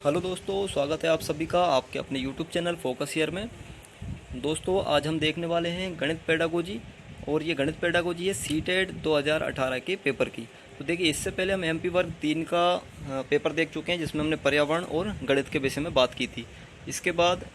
Hello दोस्तों, स्वागत है आप सभी का आपके अपने YouTube चैनल फोकस ईयर में। दोस्तों आज हम देखने वाले हैं गणित पेडागोजी, और ये गणित पेडागोजी है सीटेट 2018 के पेपर की। तो देखिए, इससे पहले हम MP वर्ग 3 का पेपर देख चुके हैं, जिसमें हमने पर्यावरण और गणित के विषय में बात की थी। इसके बाद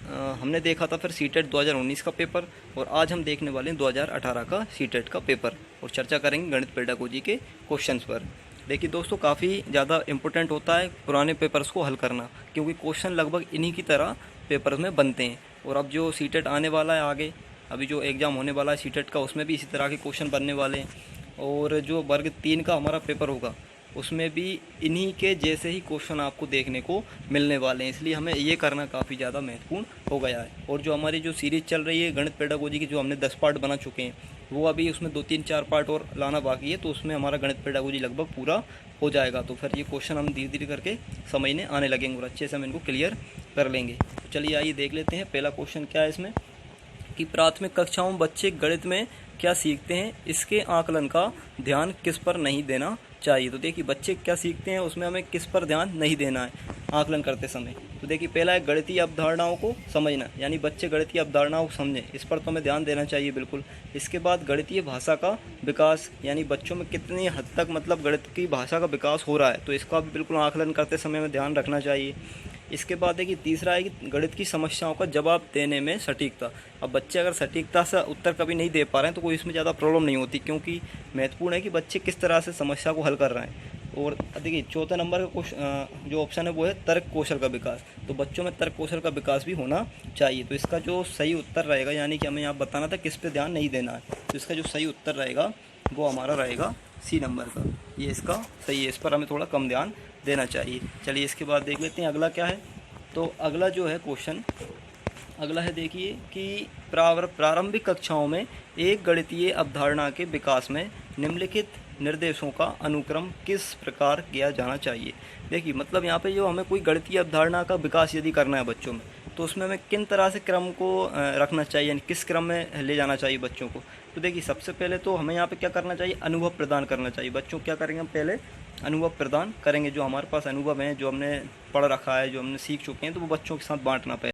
हमने देखा था फिर सीटेट 2019 का पेपर, और आज हम देखने वाले हैं 2018 का सीटेट का पेपर, और चर्चा करेंगे गणित पेडागोजी के क्वेश्चंस पर। देखिए दोस्तों, काफ़ी ज़्यादा इम्पोर्टेंट होता है पुराने पेपर्स को हल करना, क्योंकि क्वेश्चन लगभग इन्हीं की तरह पेपर्स में बनते हैं। और अब जो सीटेट आने वाला है आगे, अभी जो एग्ज़ाम होने वाला है सीटेट का, उसमें भी इसी तरह के क्वेश्चन बनने वाले हैं। और जो वर्ग 3 का हमारा पेपर होगा, उसमें भी इन्हीं के जैसे ही क्वेश्चन आपको देखने को मिलने वाले हैं। इसलिए हमें ये करना काफ़ी ज़्यादा महत्वपूर्ण हो गया है। और जो हमारी जो सीरीज़ चल रही है गणित पेडागोजी की, जो हमने 10 पार्ट बना चुके हैं, वो अभी उसमें 2-3-4 पार्ट और लाना बाकी है। तो उसमें हमारा गणित पेडागोजी लगभग पूरा हो जाएगा। तो फिर ये क्वेश्चन हम धीरे धीरे करके समझने आने लगेंगे और अच्छे से हम इनको क्लियर कर लेंगे। तो चलिए आइए देख लेते हैं पहला क्वेश्चन क्या है इसमें, कि प्राथमिक कक्षाओं में बच्चे गणित में क्या सीखते हैं, इसके आकलन का ध्यान किस पर नहीं देना चाहिए। तो देखिए, बच्चे क्या सीखते हैं उसमें हमें किस पर ध्यान नहीं देना है आकलन करते समय। तो देखिए, पहला है गणितीय अवधारणाओं को समझना, यानी बच्चे गणितीय अवधारणाओं को समझें, इस पर तो हमें ध्यान देना चाहिए बिल्कुल। इसके बाद गणितीय भाषा का विकास, यानी बच्चों में कितनी हद तक मतलब गणित की भाषा का विकास हो रहा है, तो इसका भी बिल्कुल आकलन करते समय में ध्यान रखना चाहिए। इसके बाद है कि तीसरा है कि गणित की समस्याओं का जवाब देने में सटीकता। अब बच्चे अगर सटीकता से उत्तर कभी नहीं दे पा रहे हैं तो कोई इसमें ज़्यादा प्रॉब्लम नहीं होती, क्योंकि महत्वपूर्ण है कि बच्चे किस तरह से समस्या को हल कर रहे हैं। और देखिए, चौथे नंबर का जो ऑप्शन है वो है तर्क कौशल का विकास। तो बच्चों में तर्क कौशल का विकास भी होना चाहिए। तो इसका जो सही उत्तर रहेगा, यानी कि हमें यहाँ बताना था किस पे ध्यान नहीं देना है, तो इसका जो सही उत्तर रहेगा वो हमारा रहेगा सी नंबर का। ये इसका सही है, इस पर हमें थोड़ा कम ध्यान देना चाहिए। चलिए इसके बाद देख लेते हैं अगला क्या है। तो अगला जो है क्वेश्चन, अगला है देखिए कि प्रारंभिक कक्षाओं में एक गणितीय अवधारणा के विकास में निम्नलिखित निर्देशों का अनुक्रम किस प्रकार किया जाना चाहिए। देखिए, मतलब यहाँ पे जो हमें कोई गणितीय अवधारणा का विकास यदि करना है बच्चों में, तो उसमें हमें किन तरह से क्रम को रखना चाहिए, यानी किस क्रम में ले जाना चाहिए बच्चों को। तो देखिए, सबसे पहले तो हमें यहाँ पे क्या करना चाहिए, अनुभव प्रदान करना चाहिए बच्चों को। क्या करेंगे हम पहले अनुभव प्रदान करेंगे, जो हमारे पास अनुभव है, जो हमने पढ़ रखा है, जो हमने सीख चुके हैं, तो वो बच्चों के साथ बांटना पहले।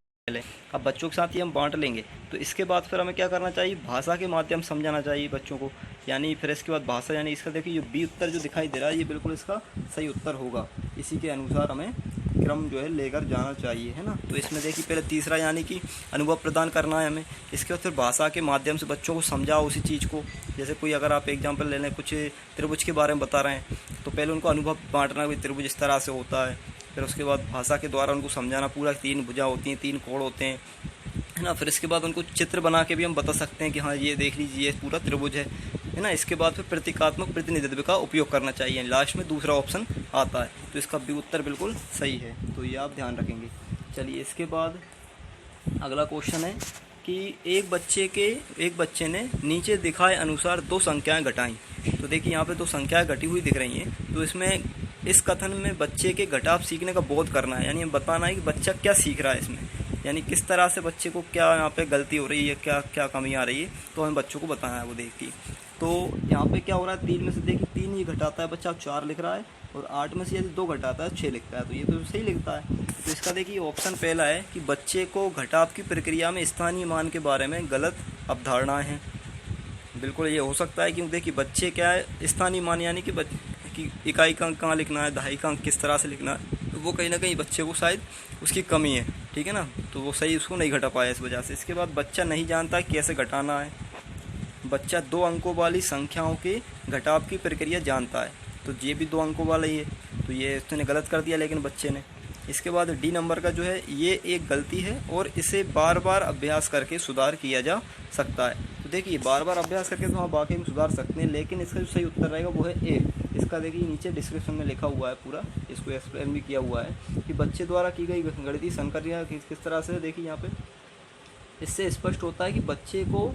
अब बच्चों के साथ ही हम बांट लेंगे, तो इसके बाद फिर हमें क्या करना चाहिए, भाषा के माध्यम समझाना चाहिए बच्चों को। यानी फिर इसके बाद भाषा, यानी इसका देखिए जो बी उत्तर जो दिखाई दे रहा है, ये बिल्कुल इसका सही उत्तर होगा। इसी के अनुसार हमें क्रम जो है लेकर जाना चाहिए, है ना। तो इसमें देखिए पहले तीसरा, यानी कि अनुभव प्रदान करना है हमें। इसके बाद फिर भाषा के माध्यम से बच्चों को समझाओ उसी चीज़ को। जैसे कोई अगर आप एग्जाम्पल ले लें, कुछ त्रिभुज के बारे में बता रहे हैं, तो पहले उनको अनुभव बांटना कि त्रिभुज इस तरह से होता है। फिर उसके बाद भाषा के द्वारा उनको समझाना, पूरा 3 भुजा होती हैं, 3 कोण होते हैं, है ना। फिर इसके बाद उनको चित्र बना के भी हम बता सकते हैं कि हाँ ये देख लीजिए ये पूरा त्रिभुज है ना। इसके बाद फिर प्रतीकात्मक प्रतिनिधित्व का उपयोग करना चाहिए, लास्ट में दूसरा ऑप्शन आता है। तो इसका भी उत्तर बिल्कुल सही है, तो ये आप ध्यान रखेंगे। चलिए इसके बाद अगला क्वेश्चन है कि एक बच्चे ने नीचे दिखाए अनुसार 2 संख्याएं घटाई। तो देखिए, यहाँ पे 2 संख्याएं घटी हुई दिख रही हैं। तो इसमें इस कथन में बच्चे के घटाव सीखने का बोध करना है, यानी बताना है कि बच्चा क्या सीख रहा है इसमें, यानी किस तरह से बच्चे को क्या यहाँ पे गलती हो रही है, क्या क्या कमी आ रही है, तो हमें बच्चों को बताना है वो देख के। तो यहाँ पे क्या हो रहा है, 3 में से देखिए 3 ही घटाता है बच्चा, 4 लिख रहा है, और 8 में से यदि 2 घटाता है 6 लिखता है, तो ये तो सही लिखता है। तो इसका देखिए ऑप्शन पहला है कि बच्चे को घटाव की प्रक्रिया में स्थानीय मान के बारे में गलत अवधारणाएं हैं। बिल्कुल ये हो सकता है, क्योंकि देखिए बच्चे क्या है, स्थानीय मान यानी कि इकाई का अंक कहाँ लिखना है, दहाई का अंक किस तरह से लिखना है, तो वो कहीं ना कहीं बच्चे को शायद उसकी कमी है, ठीक है ना। तो वो सही उसको नहीं घटा पाया इस वजह से। इसके बाद बच्चा नहीं जानता कैसे घटाना है। बच्चा 2 अंकों वाली संख्याओं के घटाव की प्रक्रिया जानता है, तो ये भी 2 अंकों वाला ही है, तो ये उसने गलत कर दिया लेकिन बच्चे ने। इसके बाद डी नंबर का जो है, ये एक गलती है और इसे बार बार अभ्यास करके सुधार किया जा सकता है। तो देखिए, बार बार अभ्यास करके तो हम वाकई में सुधार सकते हैं, लेकिन इसका जो सही उत्तर रहेगा वो है ए। इसका देखिए नीचे डिस्क्रिप्शन में लिखा हुआ है, पूरा इसको एक्सप्लेन भी किया हुआ है कि बच्चे द्वारा की गई गणितीय संक्रिया किस तरह से। देखिए यहाँ पे इससे स्पष्ट होता है कि बच्चे को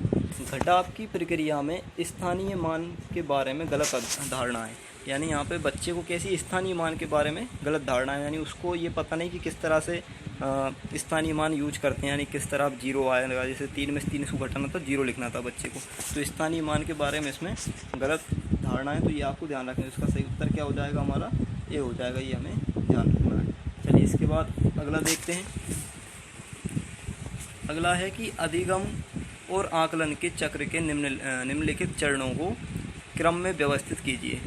घटाव की प्रक्रिया में स्थानीय मान के बारे में गलत धारणा है, यानी यहाँ पे बच्चे को कैसी स्थानीय मान के बारे में गलत धारणा है, यानी उसको ये पता नहीं कि किस तरह से स्थानीय मान यूज करते हैं, यानी किस तरह 0 आएगा। जैसे 3 में से 3 इसको घटाना था, 0 लिखना था बच्चे को, तो स्थानीय मान के बारे में इसमें गलत धारणा है। तो ये आपको ध्यान रखना है, इसका सही उत्तर क्या हो जाएगा हमारा, ये हो जाएगा, ये हमें ध्यान रखना है। चलिए इसके बाद अगला देखते हैं। अगला है कि अधिगम और आकलन के चक्र के निम्नलिखित चरणों को क्रम में व्यवस्थित कीजिए।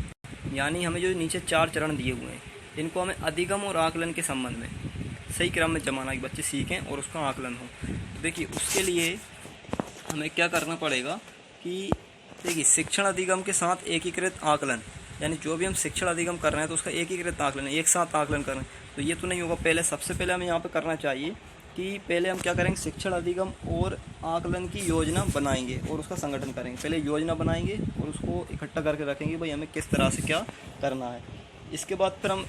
यानी हमें जो नीचे 4 चरण दिए हुए हैं, इनको हमें अधिगम और आकलन के संबंध में सही क्रम में जमाना कि बच्चे सीखें और उसका आकलन हो। तो देखिए उसके लिए हमें क्या करना पड़ेगा कि देखिए शिक्षण अधिगम के साथ एकीकृत आकलन, यानी जो भी हम शिक्षण अधिगम कर रहे हैं तो उसका एकीकृत आकलन, एक साथ आकलन कर रहे हैं, तो ये तो नहीं होगा। पहले सबसे पहले हमें यहाँ पे करना चाहिए कि पहले हम क्या करेंगे, शिक्षण अधिगम और आकलन की योजना बनाएंगे और उसका संगठन करेंगे। पहले योजना बनाएंगे और उसको इकट्ठा करके रखेंगे भाई हमें किस तरह से क्या करना है। इसके बाद फिर हम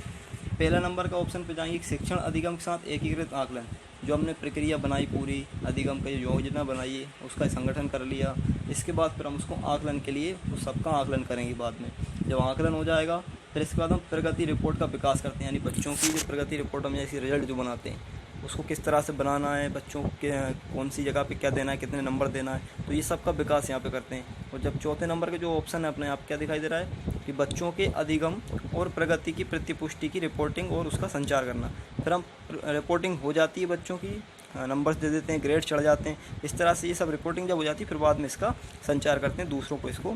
पहला नंबर का ऑप्शन पे जाएंगे, शिक्षण अधिगम के साथ एकीकृत आकलन। जो हमने प्रक्रिया बनाई पूरी अधिगम की योजना बनाई है, उसका संगठन कर लिया, इसके बाद फिर हम उसको आकलन के लिए उस सबका आकलन करेंगे बाद में। जब आकलन हो जाएगा फिर इसके बाद हम प्रगति रिपोर्ट का विकास करते हैं, यानी बच्चों की जो प्रगति रिपोर्ट हम जैसे रिजल्ट जो बनाते हैं उसको किस तरह से बनाना है, बच्चों के कौन सी जगह पे क्या देना है, कितने नंबर देना है, तो ये सब का विकास यहाँ पे करते हैं। और जब चौथे नंबर के जो ऑप्शन है अपने आप क्या दिखाई दे रहा है कि बच्चों के अधिगम और प्रगति की प्रतिपुष्टि की रिपोर्टिंग और उसका संचार करना। फिर हम रिपोर्टिंग हो जाती है, बच्चों की नंबर्स दे देते हैं, ग्रेड चढ़ जाते हैं। इस तरह से ये सब रिपोर्टिंग जब हो जाती है फिर बाद में इसका संचार करते हैं, दूसरों को इसको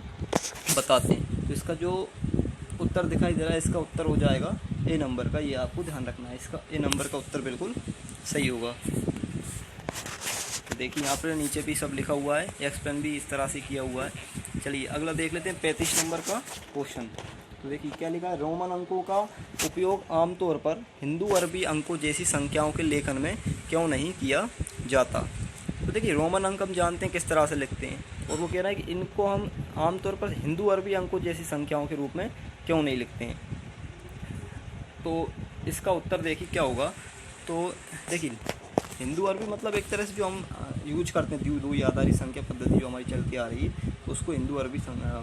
बताते हैं। तो इसका जो उत्तर दिखाई दे रहा है इसका उत्तर हो जाएगा ए नंबर का। ये आपको ध्यान रखना है, इसका ए नंबर का उत्तर बिल्कुल सही होगा। तो देखिए यहाँ पर नीचे भी सब लिखा हुआ है, एक्सप्लेन भी इस तरह से किया हुआ है। चलिए अगला देख लेते हैं 35 नंबर का क्वेश्चन। तो देखिए क्या लिखा है, रोमन अंकों का उपयोग आमतौर पर हिंदू अरबी अंकों जैसी संख्याओं के लेखन में क्यों नहीं किया जाता। तो देखिए रोमन अंक हम जानते हैं किस तरह से लिखते हैं, और वो कह रहा है कि इनको हम आमतौर पर हिंदू अरबी अंकों जैसी संख्याओं के रूप में क्यों नहीं लिखते हैं। तो इसका उत्तर देखिए क्या होगा। तो देखिए हिंदू अरबी मतलब एक तरह से जो हम यूज करते हैं द्विधाई आधारित संख्या पद्धति जो हमारी चलती आ रही है, तो उसको हिंदू अरबी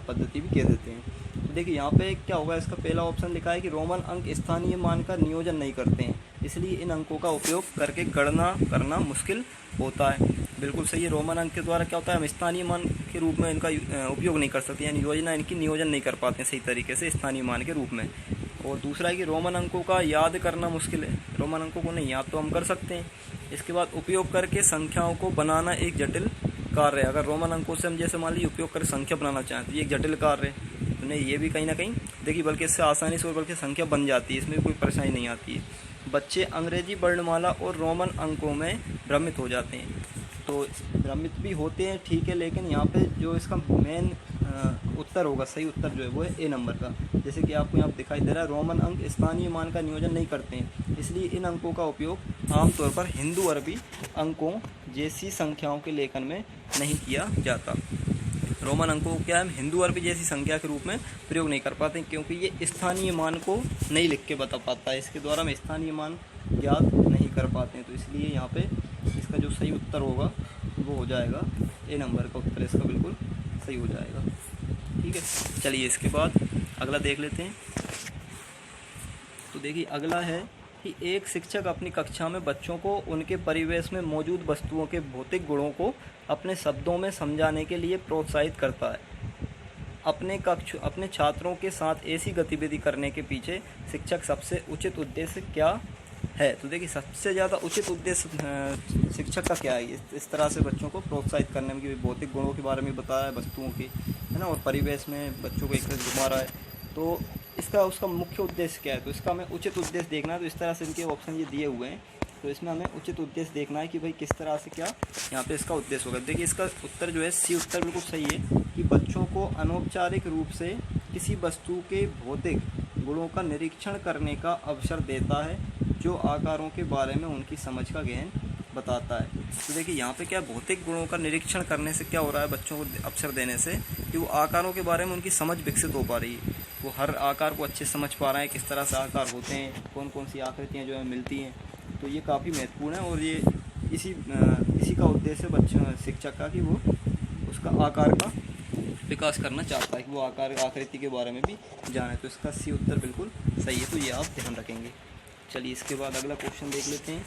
पद्धति भी कह देते हैं। तो देखिए यहाँ पे क्या होगा, इसका पहला ऑप्शन लिखा है कि रोमन अंक स्थानीय मान का नियोजन नहीं करते हैं, इसलिए इन अंकों का उपयोग करके गणना करना मुश्किल होता है। बिल्कुल सही है, रोमन अंक के द्वारा क्या होता है हम स्थानीय मान के रूप में इनका उपयोग नहीं कर सकते, यानी योजना इनकी नियोजन नहीं कर पाते सही तरीके से स्थानीय मान के रूप में। और दूसरा है कि रोमन अंकों का याद करना मुश्किल है, रोमन अंकों को नहीं याद तो हम कर सकते हैं। इसके बाद उपयोग करके संख्याओं को बनाना एक जटिल कार्य है। अगर रोमन अंकों से हम जैसे मान लीजिए उपयोग कर संख्या बनाना चाहें तो ये एक जटिल कार्य है, तो नहीं ये भी कहीं ना कहीं देखिए बल्कि इससे आसानी से और बल्कि संख्या बन जाती है, इसमें कोई परेशानी नहीं आती है। बच्चे अंग्रेजी वर्णमाला और रोमन अंकों में भ्रमित हो जाते हैं, तो भ्रमित भी होते हैं ठीक है, लेकिन यहाँ पे जो इसका मेन उत्तर होगा, सही उत्तर जो है वो है ए नंबर का। जैसे कि आपको यहाँ दिखाई दे रहा है रोमन अंक स्थानीय मान का नियोजन नहीं करते हैं, इसलिए इन अंकों का उपयोग आमतौर पर हिंदू अरबी अंकों जैसी संख्याओं के लेखन में नहीं किया जाता। रोमन अंकों को क्या है, हम हिंदू अरबी जैसी संख्या के रूप में प्रयोग नहीं कर पाते, क्योंकि ये स्थानीय मान को नहीं लिख के बता पाता है, इसके द्वारा हम स्थानीय मान ज्ञात नहीं कर पाते हैं। तो इसलिए यहाँ पे इसका जो सही उत्तर होगा वो हो जाएगा ए नंबर का उत्तर, इसका बिल्कुल सही हो जाएगा। ठीक है, चलिए इसके बाद अगला देख लेते हैं। तो देखिए अगला है कि एक शिक्षक अपनी कक्षा में बच्चों को उनके परिवेश में मौजूद वस्तुओं के भौतिक गुणों को अपने शब्दों में समझाने के लिए प्रोत्साहित करता है। अपने छात्रों के साथ ऐसी गतिविधि करने के पीछे शिक्षक सबसे उचित उद्देश्य क्या है। तो देखिए सबसे ज़्यादा उचित उद्देश्य शिक्षक का क्या है, इस तरह से बच्चों को प्रोत्साहित करने में कि भौतिक गुणों के बारे में बताया है वस्तुओं की, है ना, और परिवेश में बच्चों को एक तरह से घुमा रहा है, तो इसका उसका मुख्य उद्देश्य क्या है। तो इसका हमें उचित उद्देश्य देखना है। तो इस तरह से इनके ऑप्शन ये दिए हुए हैं, तो इसमें हमें उचित उद्देश्य देखना है कि भाई किस तरह से क्या यहाँ पे इसका उद्देश्य होगा। देखिए इसका उत्तर जो है सी उत्तर बिल्कुल सही है कि बच्चों को अनौपचारिक रूप से किसी वस्तु के भौतिक गुणों का निरीक्षण करने का अवसर देता है, जो आकारों के बारे में उनकी समझ का गहन बताता है। तो देखिए यहाँ पे क्या भौतिक गुणों का निरीक्षण करने से क्या हो रहा है, बच्चों को अवसर देने से कि वो आकारों के बारे में उनकी समझ विकसित हो पा रही है, वो हर आकार को अच्छे समझ पा रहे हैं, किस तरह से आकार होते हैं, कौन कौन सी आकृतियाँ जो है मिलती हैं। तो ये काफ़ी महत्वपूर्ण है, और ये इसी का उद्देश्य बच्चों शिक्षक का कि वो उसका आकार का विकास करना चाहता है, कि वो आकार आकृति के बारे में भी जाने। तो इसका सी उत्तर बिल्कुल सही है, तो ये आप ध्यान रखेंगे। चलिए इसके बाद अगला क्वेश्चन देख लेते हैं।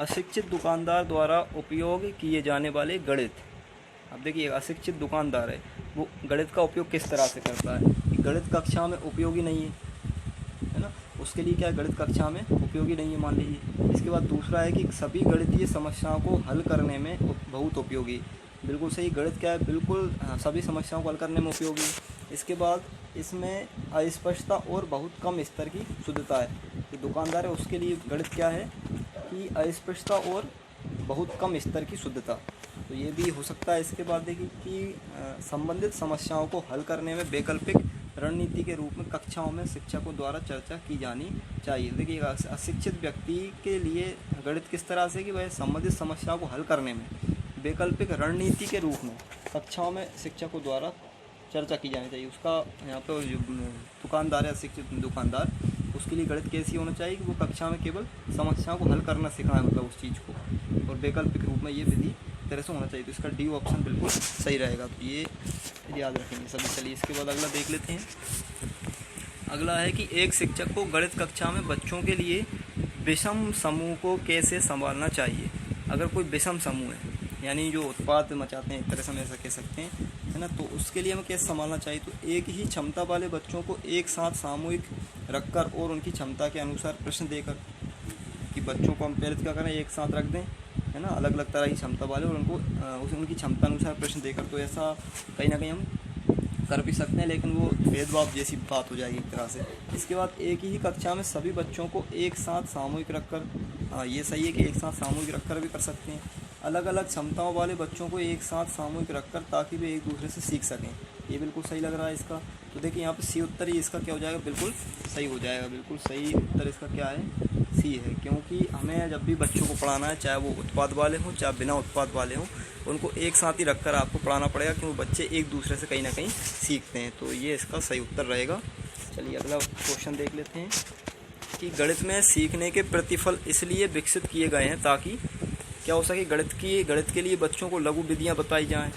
अशिक्षित दुकानदार द्वारा उपयोग किए जाने वाले गणित। अब देखिए अशिक्षित दुकानदार है, वो गणित का उपयोग किस तरह से करता है, कि गणित कक्षा में उपयोगी नहीं है ना, उसके लिए क्या है, गणित कक्षा में उपयोगी नहीं है मान लीजिए। इसके बाद दूसरा है कि सभी गणितीय समस्याओं को हल करने में बहुत उपयोगी। बिल्कुल सही, गणित क्या है, बिल्कुल सभी समस्याओं को हल करने में उपयोगी। इसके बाद इसमें अस्पष्टता और बहुत कम स्तर की शुद्धता है। जो दुकानदार है उसके लिए गणित क्या है कि अस्पष्टता और बहुत कम स्तर की शुद्धता, तो ये भी हो सकता है। इसके बाद देखिए कि संबंधित समस्याओं को हल करने में वैकल्पिक रणनीति के रूप में कक्षाओं में शिक्षकों द्वारा चर्चा की जानी चाहिए। देखिए अशिक्षित व्यक्ति के लिए गणित किस तरह से कि वह संबंधित समस्याओं को हल करने में वैकल्पिक रणनीति के रूप में कक्षाओं में शिक्षकों द्वारा चर्चा की जानी चाहिए। उसका यहाँ पर जो दुकानदार है, अशिक्षित दुकानदार, उसके लिए गणित कैसी होना चाहिए कि वो कक्षा में केवल समस्याओं को हल करना सिखाए, मतलब उस चीज़ को, और वैकल्पिक रूप में ये विधि तरह से होना चाहिए। तो इसका डी ऑप्शन बिल्कुल सही रहेगा, तो ये याद रखेंगे सभी। चलिए इसके बाद अगला देख लेते हैं। अगला है कि एक शिक्षक को गणित कक्षा में बच्चों के लिए विषम समूह को कैसे संभालना चाहिए। अगर कोई विषम समूह है, यानी जो उत्पात मचाते हैं, एक तरह से हम ऐसा कह सकते हैं, है ना, तो उसके लिए हमें कैसे संभालना चाहिए। तो एक ही क्षमता वाले बच्चों को एक साथ सामूहिक रखकर और उनकी क्षमता के अनुसार प्रश्न देकर, कि बच्चों को हम पहले क्या करें, एक साथ रख दें, है ना, अलग अलग तरह की क्षमता वाले, और उनको उनकी क्षमता अनुसार प्रश्न देकर, तो ऐसा कहीं ना कहीं हम कर भी सकते हैं, लेकिन वो भेदभाव जैसी बात हो जाएगी एक तरह से। इसके बाद एक ही कक्षा में सभी बच्चों को एक साथ सामूहिक रखकर, ये सही है कि एक साथ सामूहिक रखकर भी कर सकते हैं। अलग अलग क्षमताओं वाले बच्चों को एक साथ सामूहिक रखकर ताकि वे एक दूसरे से सीख सकें, ये बिल्कुल सही लग रहा है इसका। तो देखिए यहाँ पे सी उत्तर ही इसका क्या हो जाएगा, बिल्कुल सही हो जाएगा। बिल्कुल सही उत्तर इसका क्या है, सी है, क्योंकि हमें जब भी बच्चों को पढ़ाना है, चाहे वो उत्पाद वाले हों चाहे बिना उत्पाद वाले हों, उनको एक साथ ही रखकर आपको पढ़ाना पड़ेगा, क्योंकि बच्चे एक दूसरे से कहीं ना कहीं सीखते हैं। तो ये इसका सही उत्तर रहेगा। चलिए अगला क्वेश्चन देख लेते हैं कि गणित में सीखने के प्रतिफल इसलिए विकसित किए गए हैं ताकि क्या हो सके, गणित के लिए बच्चों को लघु विधियाँ बताई जाएँ,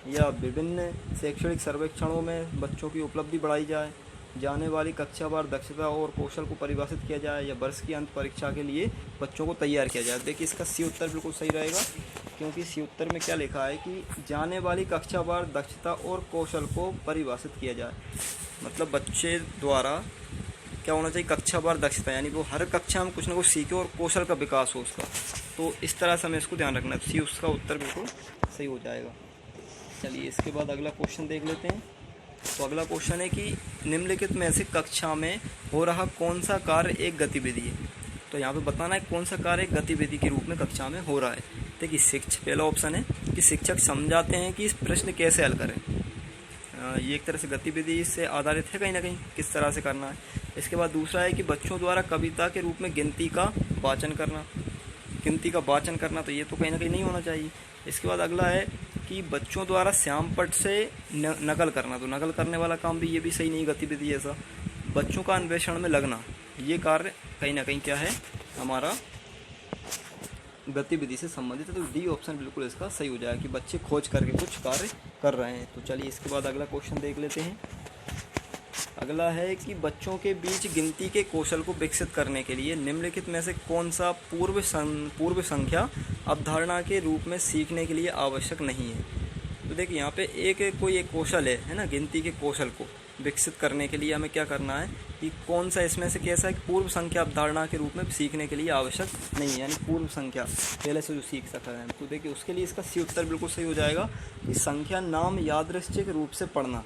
या विभिन्न शैक्षणिक सर्वेक्षणों में बच्चों की उपलब्धि बढ़ाई जाए, जाने वाली कक्षावार दक्षता और कौशल को परिभाषित किया जाए, या वर्ष की अंत परीक्षा के लिए बच्चों को तैयार किया जाए। देखिए इसका सी उत्तर बिल्कुल सही रहेगा, क्योंकि सी उत्तर में क्या लिखा है कि जाने वाली कक्षावार दक्षता और कौशल को परिभाषित किया जाए। मतलब बच्चे द्वारा क्या होना चाहिए, कक्षावार दक्षता, यानी वो हर कक्षा में कुछ ना कुछ सीखे और कौशल का विकास हो उसका। तो इस तरह से हमें इसको ध्यान रखना है। सी उसका उत्तर बिल्कुल सही हो जाएगा। चलिए इसके बाद अगला क्वेश्चन देख लेते हैं। तो अगला क्वेश्चन है कि निम्नलिखित में से कक्षा में हो रहा कौन सा कार्य एक गतिविधि है। तो यहाँ पे बताना है कौन सा कार्य एक गतिविधि के रूप में कक्षा में हो रहा है। देखिए पहला ऑप्शन है कि शिक्षक समझाते हैं कि इस प्रश्न कैसे हल करें। ये एक तरह से गतिविधि से आधारित है, कहीं ना कहीं किस तरह से करना है। इसके बाद दूसरा है कि बच्चों द्वारा कविता के रूप में गिनती का वाचन करना, तो ये तो कहीं ना कहीं नहीं होना चाहिए। इसके बाद अगला है कि बच्चों द्वारा श्यामपट्ट से नकल करना, तो नकल करने वाला काम भी, ये भी सही नहीं गतिविधि ऐसा। बच्चों का अन्वेषण में लगना, ये कार्य कहीं ना कहीं क्या है, हमारा गतिविधि से संबंधित है। तो डी ऑप्शन बिल्कुल इसका सही हो जाएगा कि बच्चे खोज करके कुछ कार्य कर रहे हैं। तो चलिए इसके बाद अगला क्वेश्चन देख लेते हैं। अगला है कि बच्चों के बीच गिनती के कौशल को विकसित करने के लिए निम्नलिखित में से कौन सा पूर्व संख्या अवधारणा के रूप में सीखने के लिए आवश्यक नहीं है। तो देखिए यहाँ पे कोई एक कौशल है ना, गिनती के कौशल को विकसित करने के लिए हमें क्या करना है कि कौन सा इसमें से कैसा है, पूर्व संख्या अवधारणा के रूप में सीखने के लिए आवश्यक नहीं है, यानी पूर्व संख्या पहले से जो सीख सकते हैं। तो देखिए उसके लिए इसका सी उत्तर बिल्कुल सही हो जाएगा कि संख्या नाम यादृच्छिक रूप से पढ़ना।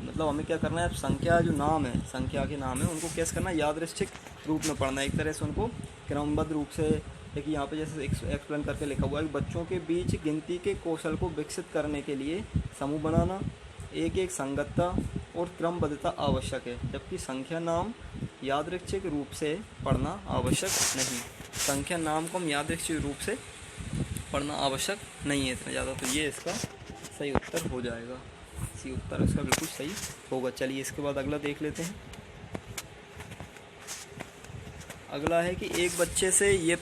मतलब हमें क्या करना है, संख्या जो नाम है, संख्या के नाम है, उनको कैसे करना है, यादृच्छिक रूप में पढ़ना, एक तरह से उनको क्रमबद्ध रूप से। देखिए यहाँ पे जैसे एक्सप्लेन करके लिखा हुआ है कि बच्चों के बीच गिनती के कौशल को विकसित करने के लिए समूह बनाना, एक संगतता और क्रमबद्धता आवश्यक है, जबकि संख्या नाम यादृच्छिक रूप से पढ़ना आवश्यक नहीं। संख्या नाम को हम यादृच्छिक रूप से पढ़ना आवश्यक नहीं है इतना ज़्यादा। तो ये इसका सही उत्तर हो जाएगा, सी उत्तर इसका बिल्कुल सही होगा। चलिए इसके बाद अगला देख लेते हैं। अगला है कि एक बच्चे से ये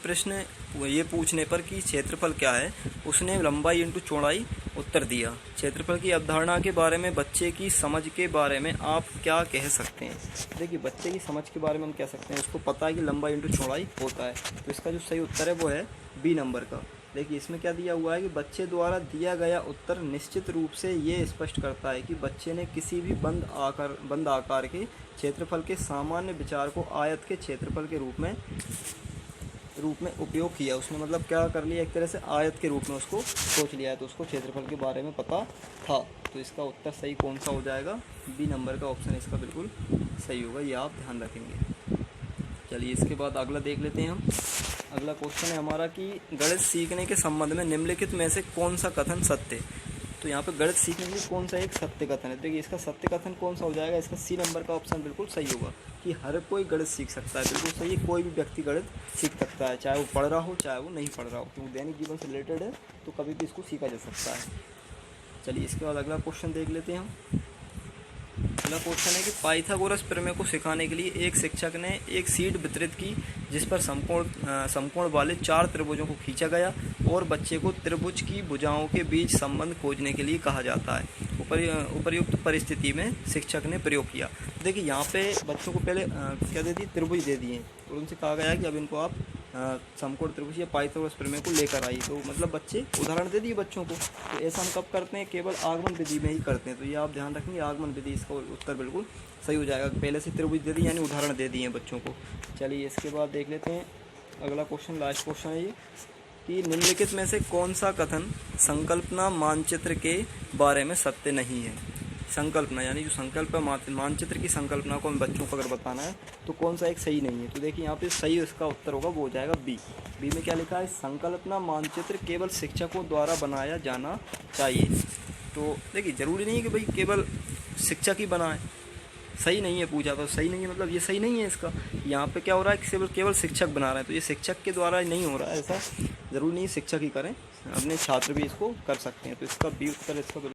पूछने पर कि क्षेत्रफल क्या है, उसने लंबाई इंटू चौड़ाई उत्तर दिया। क्षेत्रफल की अवधारणा के बारे में बच्चे की समझ के बारे में आप क्या कह सकते हैं। देखिए बच्चे की समझ के बारे में हम कह सकते हैं, उसको पता है कि लंबाई इंटू चौड़ाई होता है। तो इसका जो सही उत्तर है वो है बी नंबर का, देखिए इसमें क्या दिया हुआ है कि बच्चे द्वारा दिया गया उत्तर निश्चित रूप से ये स्पष्ट करता है कि बच्चे ने किसी भी बंद आकार के क्षेत्रफल के सामान्य विचार को आयत के क्षेत्रफल के रूप में उपयोग किया। उसने मतलब क्या कर लिया, एक तरह से आयत के रूप में उसको सोच लिया है, तो उसको क्षेत्रफल के बारे में पता था। तो इसका उत्तर सही कौन सा हो जाएगा, बी नंबर का ऑप्शन इसका बिल्कुल सही होगा, ये आप ध्यान रखेंगे। चलिए इसके बाद अगला देख लेते हैं हम। अगला क्वेश्चन है हमारा कि गणित सीखने के संबंध में निम्नलिखित में से कौन सा कथन सत्य है। तो यहाँ पे गणित सीखने के लिए कौन सा एक सत्य कथन है। देखिए इसका सत्य कथन कौन सा हो जाएगा, इसका सी नंबर का ऑप्शन बिल्कुल सही होगा कि हर कोई गणित सीख सकता है। बिल्कुल सही है, कोई भी व्यक्ति गणित सीख सकता है, चाहे वो पढ़ रहा हो चाहे वो नहीं पढ़ रहा हो, क्योंकि दैनिक जीवन से रिलेटेड है तो कभी भी इसको सीखा जा सकता है। चलिए इसके बाद अगला क्वेश्चन देख लेते हैं हम। अगला क्वेश्चन है कि पाइथागोरस प्रमेय को सिखाने के लिए एक शिक्षक ने एक शीट वितरित की जिस पर समकोण वाले 4 त्रिभुजों को खींचा गया और बच्चे को त्रिभुज की भुजाओं के बीच संबंध खोजने के लिए कहा जाता है। उपर्युक्त परिस्थिति में शिक्षक ने प्रयोग किया। देखिए यहाँ पे बच्चों को पहले क्या दे दी, त्रिभुज दे दिए और उनसे कहा गया कि अब इनको आप समकोण त्रिभुज या पाइथागोरस प्रमेय को लेकर आई। तो मतलब बच्चे उदाहरण दे दिए बच्चों को। तो ऐसा हम कब करते हैं, केवल आगमन विधि में ही करते हैं। तो ये आप ध्यान रखेंगे, आगमन विधि इसका उत्तर बिल्कुल सही हो जाएगा। पहले से त्रिभुज दे दी यानी उदाहरण दे दिए हैं बच्चों को। चलिए इसके बाद देख लेते हैं अगला क्वेश्चन, लास्ट क्वेश्चन है ये कि निम्नलिखित में से कौन सा कथन संकल्पना मानचित्र के बारे में सत्य नहीं है। संकल्पना यानी जो संकल्प मानचित्र की संकल्पना को हम बच्चों को अगर बताना है तो कौन सा एक सही नहीं है। तो देखिए यहाँ पे सही इसका उत्तर होगा, वो हो जाएगा बी। बी में क्या लिखा है, संकल्पना मानचित्र केवल शिक्षकों द्वारा बनाया जाना चाहिए। तो देखिए ज़रूरी नहीं है कि भाई केवल शिक्षक ही बनाए, सही नहीं है पूछा तो सही नहीं है, मतलब ये सही नहीं है। इसका यहाँ पे क्या हो रहा है कि केवल शिक्षक बना रहे हैं, तो ये शिक्षक के द्वारा नहीं हो रहा है, ऐसा ज़रूरी नहीं शिक्षक ही करें, अपने छात्र भी इसको कर सकते हैं। तो इसका बी उत्तर इसका